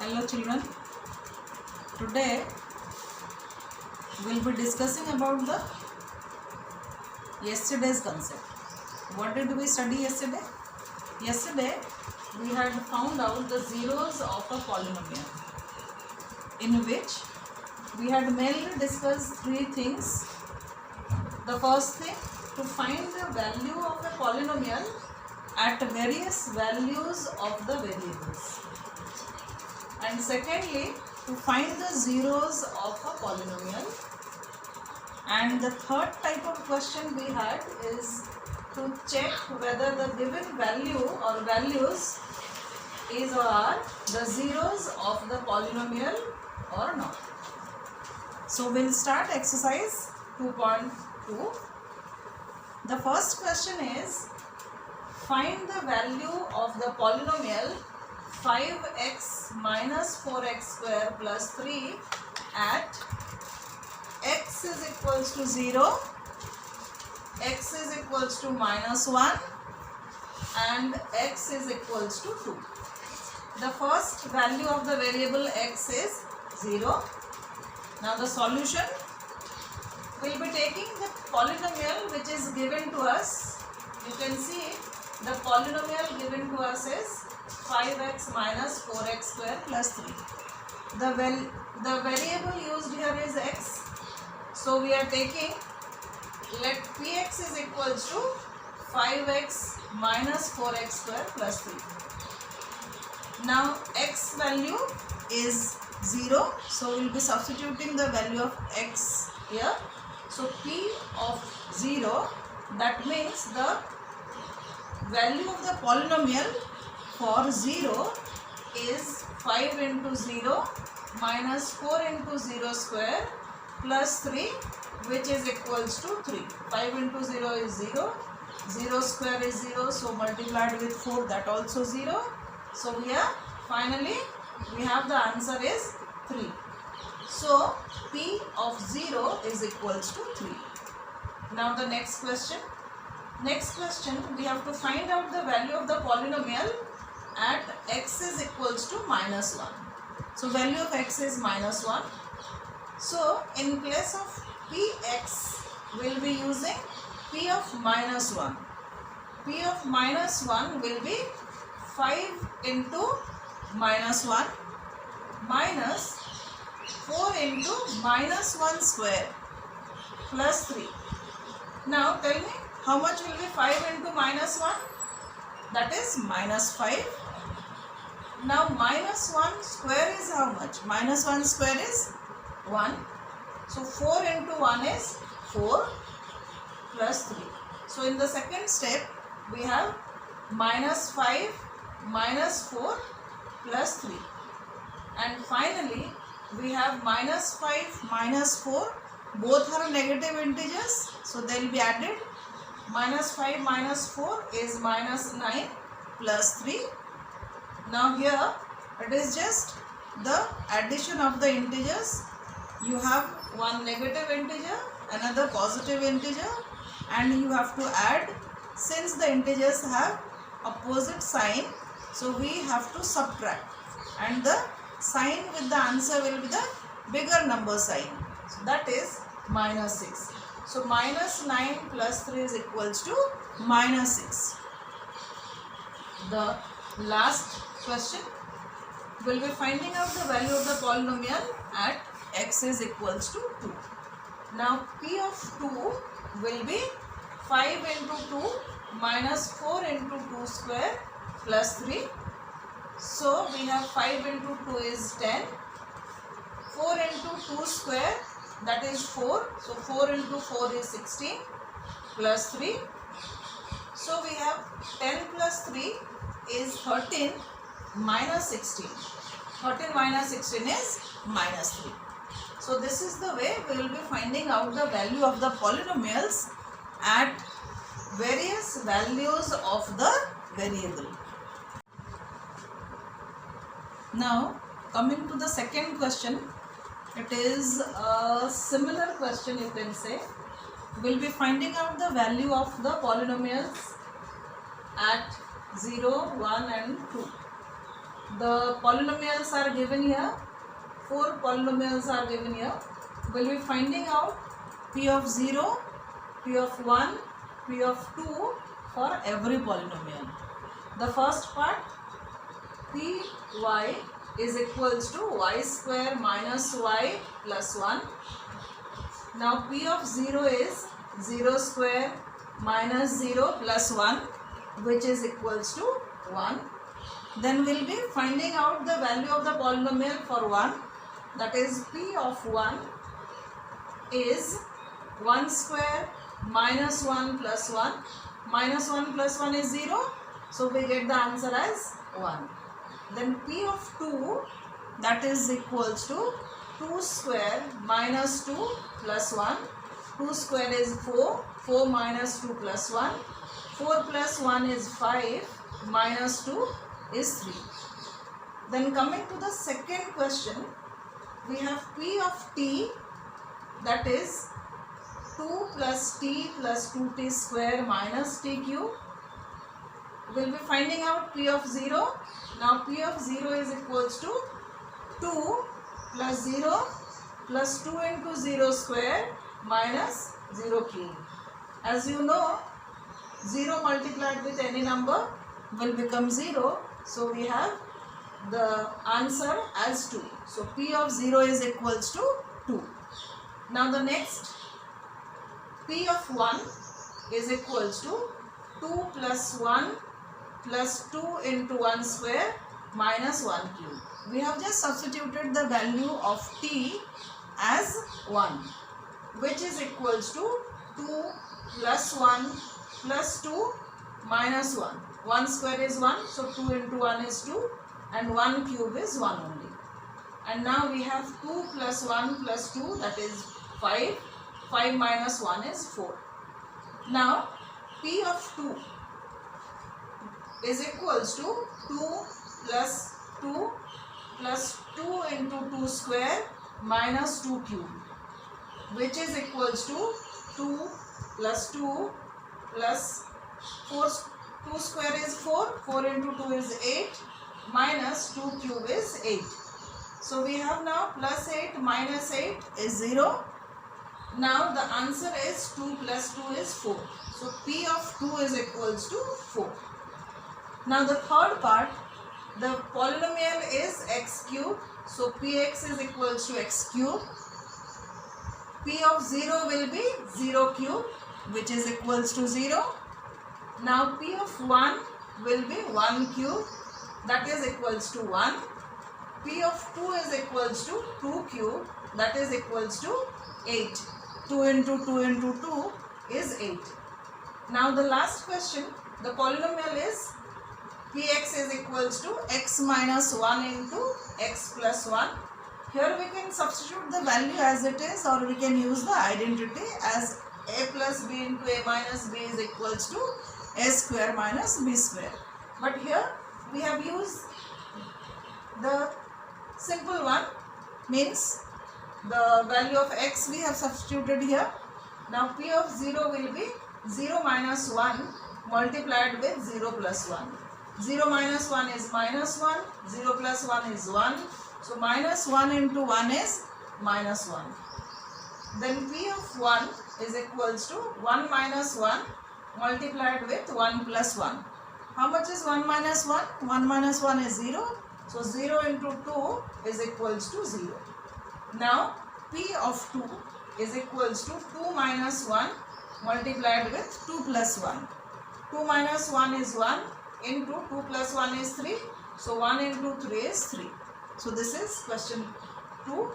Hello children, today we will be discussing about the yesterday's concept. What did we study yesterday? Yesterday we had found out the zeros of a polynomial, in which we had mainly discussed three things. The first thing, to find the value of a polynomial at various values of the variables. And secondly, to find the zeros of a polynomial. And the third type of question we had is to check whether the given value or values is or are the zeros of the polynomial or not. So we'll start exercise 2.2. The first question is, find the value of the polynomial 5x minus 4x square plus 3 at x is equals to 0, x is equals to minus 1 and x is equals to 2. The first value of the variable x is 0. Now the solution, we will be taking the polynomial which is given to us. You can see the polynomial given to us is 5x minus 4x square plus 3. The variable used here is x. So we are taking, let px is equals to 5x minus 4x square plus 3. Now x value is 0. So we will be substituting the value of x here. So p of 0, that means the value of the polynomial for 0 is 5 into 0 minus 4 into 0 square plus 3, which is equals to 3. 5 into 0 is 0, 0 square is 0, so multiplied with 4, that also 0. So here finally we have the answer is 3. So p of 0 is equals to 3. Now the next question. Next question, we have to find out the value of the polynomial at x is equals to minus 1. So value of x is minus 1. So in place of px, we will be using p of minus 1. P of minus 1 will be 5 into minus 1 minus 4 into minus 1 square plus 3. Now tell me, how much will be 5 into minus 1? That is minus 5. Now minus 1 square is how much? Minus 1 square is 1. So 4 into 1 is 4 plus 3. So in the second step, we have minus 5 minus 4 plus 3. And finally, we have minus 5 minus 4. Both are negative integers, so they will be added. Minus 5 minus 4 is minus 9 plus 3. Now here it is just the addition of the integers. You have one negative integer, another positive integer, and you have to add. Since the integers have opposite sign, so we have to subtract, and the sign with the answer will be the bigger number sign. So that is minus 6. So minus 9 plus 3 is equals to minus 6. The last question, we will be finding out the value of the polynomial at x is equals to 2. Now p of 2 will be 5 into 2 minus 4 into 2 square plus 3. So we have 5 into 2 is 10. 4 into 2 square, that is 4. So 4 into 4 is 16 plus 3. So we have 10 plus 3 is 13 minus 16. 13 minus 16 is minus 3. So this is the way we will be finding out the value of the polynomials at various values of the variable. Now coming to the second question, it is a similar question, you can say. We will be finding out the value of the polynomials at 0, 1 and 2. The polynomials are given here. 4 polynomials are given here. We'll be finding out P of 0, P of 1, P of 2 for every polynomial. The first part, Py is equals to y square minus y plus 1. Now P of 0 is 0 square minus 0 plus 1, which is equals to 1. Then we'll be finding out the value of the polynomial for 1. That is P of 1 is 1 square minus 1 plus 1. Minus 1 plus 1 is 0. So we get the answer as 1. Then P of 2, that is equals to 2 square minus 2 plus 1. 2 square is 4. 4 minus 2 plus 1. 4 plus 1 is 5. Minus 2 is 3. Then coming to the second question, we have P of t, that is 2 plus t plus 2t square minus t cube. We'll be finding out P of 0. Now P of 0 is equals to 2 plus 0 plus 2 into 0 square minus 0 cube. As you know, 0 multiplied with any number will become 0. So we have the answer as 2. So P of 0 is equals to 2. Now the next, P of 1 is equals to 2 plus 1 plus 2 into 1 square minus 1 cube. We have just substituted the value of t as 1, which is equals to 2 plus 1 plus 2 minus 1. 1 square is 1, so 2 into 1 is 2 and 1 cube is 1 only. And now we have 2 plus 1 plus 2, that is 5. 5 minus 1 is 4. Now P of 2 is equals to 2 plus 2 plus 2 into 2 square minus 2 cube, which is equals to 2 plus 2 plus 4. 2 square is 4. 4 into 2 is 8 minus 2 cube is 8. So we have now plus 8 minus 8 is 0. Now the answer is 2 plus 2 is 4. So P of 2 is equals to 4. Now the third part, the polynomial is x cube. So Px is equals to x cube. P of 0 will be 0 cube, which is equals to 0. Now P of 1 will be 1 cube, that is equals to 1. P of 2 is equals to 2 cube, that is equals to 8. 2 into 2 into 2 is 8. Now the last question, the polynomial is Px is equals to x minus 1 into x plus 1. Here we can substitute the value as it is, or we can use the identity as a plus b into a minus b is equals to a square minus b square. But here we have used the simple one, means the value of x we have substituted here. Now P of 0 will be 0 minus 1 multiplied with 0 plus 1. 0 minus 1 is minus 1, 0 plus 1 is 1. So minus 1 into 1 is minus 1. Then P of 1 is equals to 1 minus 1 multiplied with 1 plus 1. How much is 1 minus 1? 1 minus 1 is 0. So 0 into 2 is equals to 0. Now P of 2 is equals to 2 minus 1 multiplied with 2 plus 1. 2 minus 1 is 1 into 2 plus 1 is 3. So 1 into 3 is 3. So this is question 2.